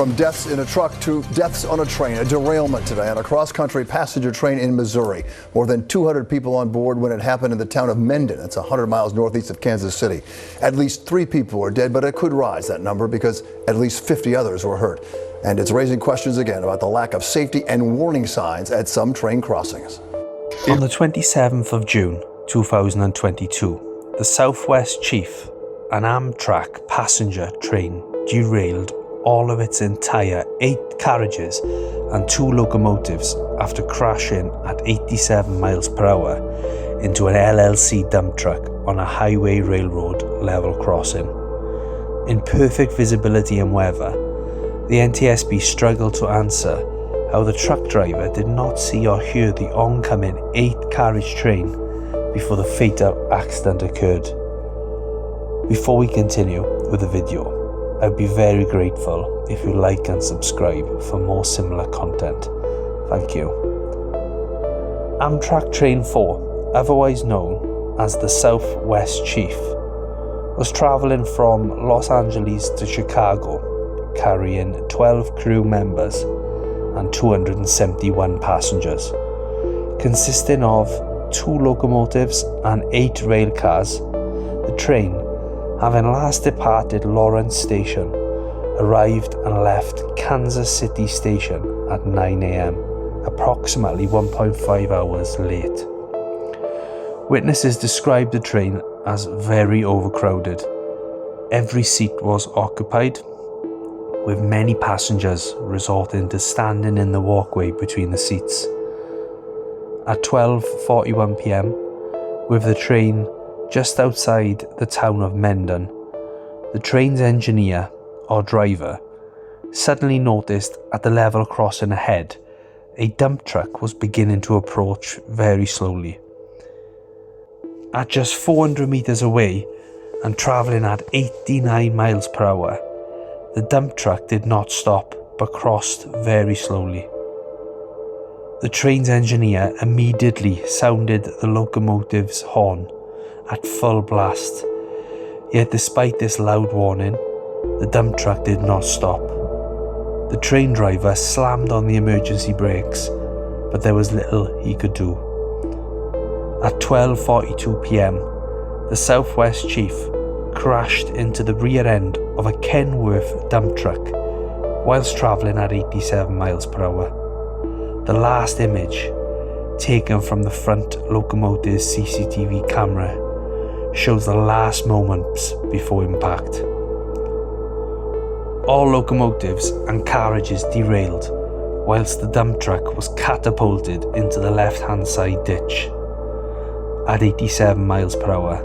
From deaths in a truck to deaths on a train, a derailment today on a cross-country passenger train in Missouri. More than 200 people on board when it happened in the town of Mendon. That's 100 miles northeast of Kansas City. At least 3 people are dead, but it could rise, that number, because at least 50 others were hurt. And it's raising questions again about the lack of safety and warning signs at some train crossings. On the 27th of June 2022, the Southwest Chief, an Amtrak passenger train, derailed all of its entire 8 carriages and 2 locomotives after crashing at 87 miles per hour into an LLC dump truck on a highway railroad level crossing. In perfect visibility and weather, the NTSB struggled to answer how the truck driver did not see or hear the oncoming 8-carriage train before the fatal accident occurred. Before we continue with the video, I'd be very grateful if you like and subscribe for more similar content. Thank you. Amtrak Train 4, otherwise known as the Southwest Chief, was travelling from Los Angeles to Chicago, carrying 12 crew members and 271 passengers, consisting of 2 locomotives and 8 railcars. The train, having last departed Lawrence Station, arrived and left Kansas City Station at 9 a.m, approximately 1.5 hours late. Witnesses described the train as very overcrowded. Every seat was occupied, with many passengers resorting to standing in the walkway between the seats. At 12:41 p.m, with the train just outside the town of Mendon, the train's engineer, or driver, suddenly noticed at the level crossing ahead, a dump truck was beginning to approach very slowly. At just 400 meters away and travelling at 89 miles per hour, the dump truck did not stop but crossed very slowly. The train's engineer immediately sounded the locomotive's horn at full blast, yet despite this loud warning, the dump truck did not stop. The train driver slammed on the emergency brakes, but there was little he could do. At 12:42 p.m, the Southwest Chief crashed into the rear end of a Kenworth dump truck whilst travelling at 87 miles per hour. The last image, taken from the front locomotive's CCTV camera, shows the last moments before impact. All locomotives and carriages derailed, whilst the dump truck was catapulted into the left-hand side ditch. At 87 miles per hour,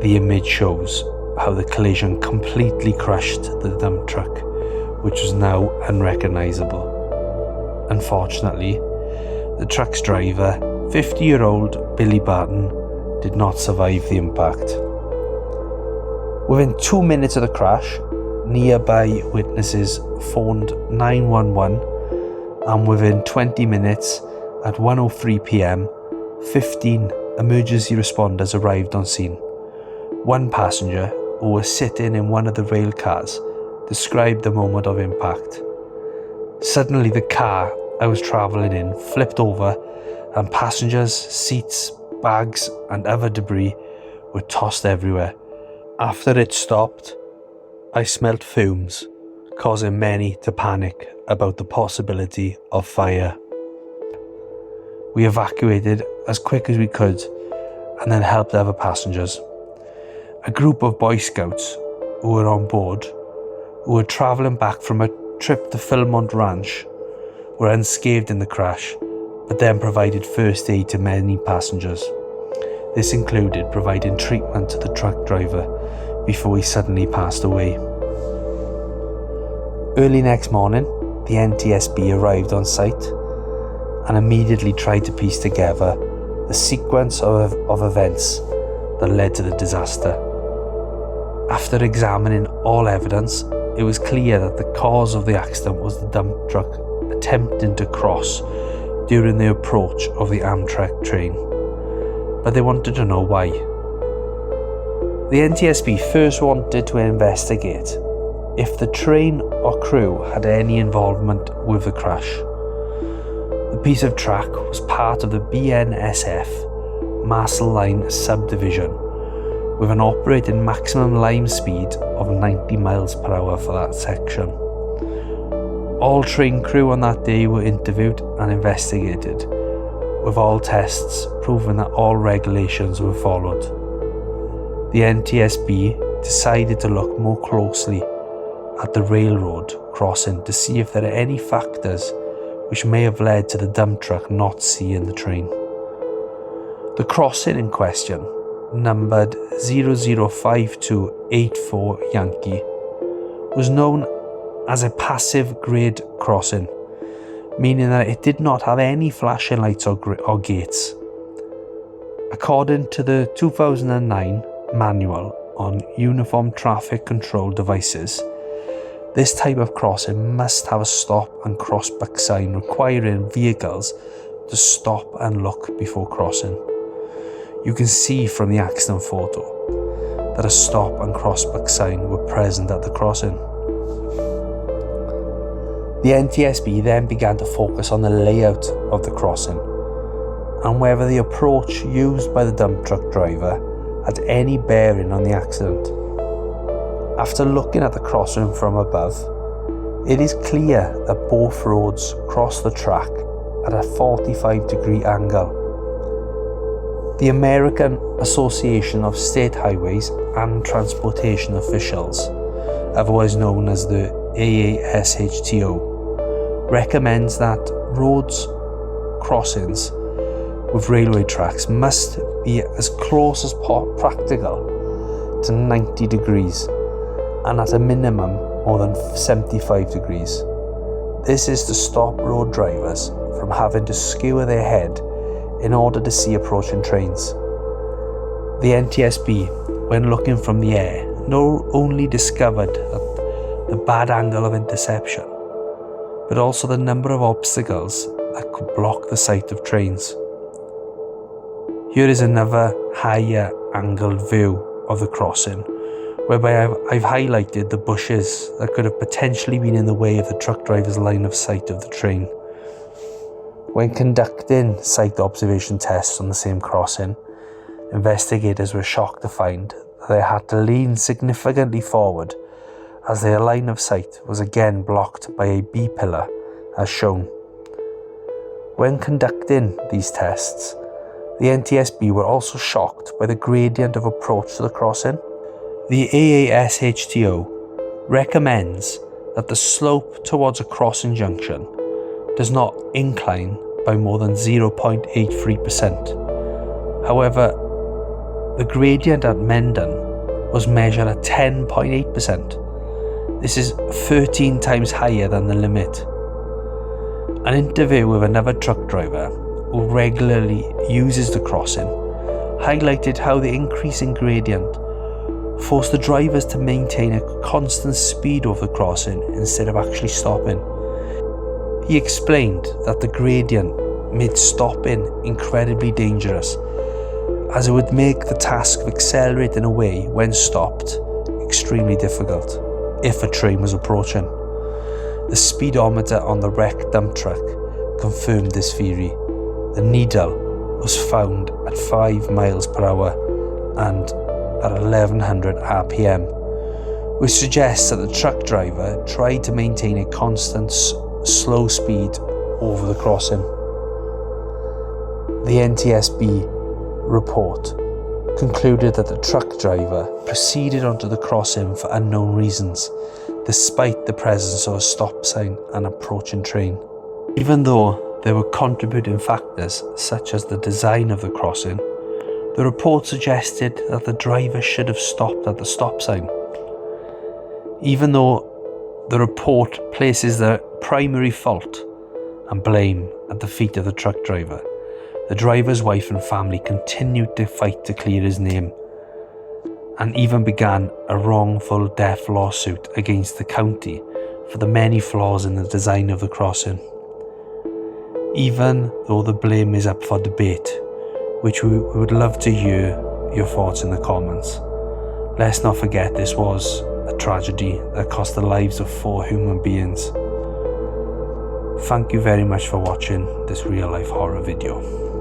the image shows how the collision completely crushed the dump truck, which was now unrecognisable. Unfortunately, the truck's driver, 50-year-old Billy Barton, did not survive the impact. Within 2 minutes of the crash, nearby witnesses phoned 911, and within 20 minutes, at 1:03 p.m, 15 emergency responders arrived on scene. One passenger, who was sitting in one of the rail cars, described the moment of impact. Suddenly the car I was travelling in flipped over, and passengers, seats, bags and other debris were tossed everywhere. After it stopped, I smelt fumes, causing many to panic about the possibility of fire. We evacuated as quick as we could and then helped other passengers. A group of Boy Scouts who were on board, who were travelling back from a trip to Philmont Ranch, were unscathed in the crash, but then provided first aid to many passengers. This included providing treatment to the truck driver before he suddenly passed away. Early next morning, the NTSB arrived on site and immediately tried to piece together the sequence of events that led to the disaster. After examining all evidence, it was clear that the cause of the accident was the dump truck attempting to cross during the approach of the Amtrak train, but they wanted to know why. The NTSB first wanted to investigate if the train or crew had any involvement with the crash. The piece of track was part of the BNSF Marcel Line subdivision, with an operating maximum line speed of 90 miles per hour for that section. All train crew on that day were interviewed and investigated, with all tests proving that all regulations were followed. The NTSB decided to look more closely at the railroad crossing to see if there are any factors which may have led to the dump truck not seeing the train. The crossing in question, numbered 005284 Yankee, was known as a passive grade crossing, meaning that it did not have any flashing lights or gates. According to the 2009 Manual on Uniform Traffic Control Devices, this type of crossing must have a stop and crossback sign requiring vehicles to stop and look before crossing. You can see from the accident photo that a stop and crossback sign were present at the crossing. The NTSB then began to focus on the layout of the crossing and whether the approach used by the dump truck driver had any bearing on the accident. After looking at the crossing from above, it is clear that both roads cross the track at a 45-degree angle. The American Association of State Highways and Transportation Officials, otherwise known as the AASHTO, recommends that roads crossings with railway tracks must be as close as practical to 90 degrees and at a minimum more than 75 degrees. This is to stop road drivers from having to skewer their head in order to see approaching trains. The NTSB, when looking from the air, not only discovered the bad angle of interception, but also the number of obstacles that could block the sight of trains. Here is another higher angled view of the crossing, whereby I've highlighted the bushes that could have potentially been in the way of the truck driver's line of sight of the train. When conducting site observation tests on the same crossing, investigators were shocked to find that they had to lean significantly forward as their line of sight was again blocked by a B-pillar as shown. When conducting these tests, the NTSB were also shocked by the gradient of approach to the crossing. The AASHTO recommends that the slope towards a crossing junction does not incline by more than 0.83%. However, the gradient at Mendon was measured at 10.8%. This is 13 times higher than the limit. An interview with another truck driver who regularly uses the crossing highlighted how the increase in gradient forced the drivers to maintain a constant speed over the crossing instead of actually stopping. He explained that the gradient made stopping incredibly dangerous, as it would make the task of accelerating away when stopped extremely difficult if a train was approaching. The speedometer on the wrecked dump truck confirmed this theory. The needle was found at 5 miles per hour and at 1100 RPM, which suggests that the truck driver tried to maintain a constant slow speed over the crossing. The NTSB report concluded that the truck driver proceeded onto the crossing for unknown reasons, despite the presence of a stop sign and approaching train. Even though there were contributing factors such as the design of the crossing, the report suggested that the driver should have stopped at the stop sign. Even though the report places the primary fault and blame at the feet of the truck driver, the driver's wife and family continued to fight to clear his name and even began a wrongful death lawsuit against the county for the many flaws in the design of the crossing. Even though the blame is up for debate, which we would love to hear your thoughts in the comments, let's not forget this was a tragedy that cost the lives of 4 human beings. Thank you very much for watching this real life horror video.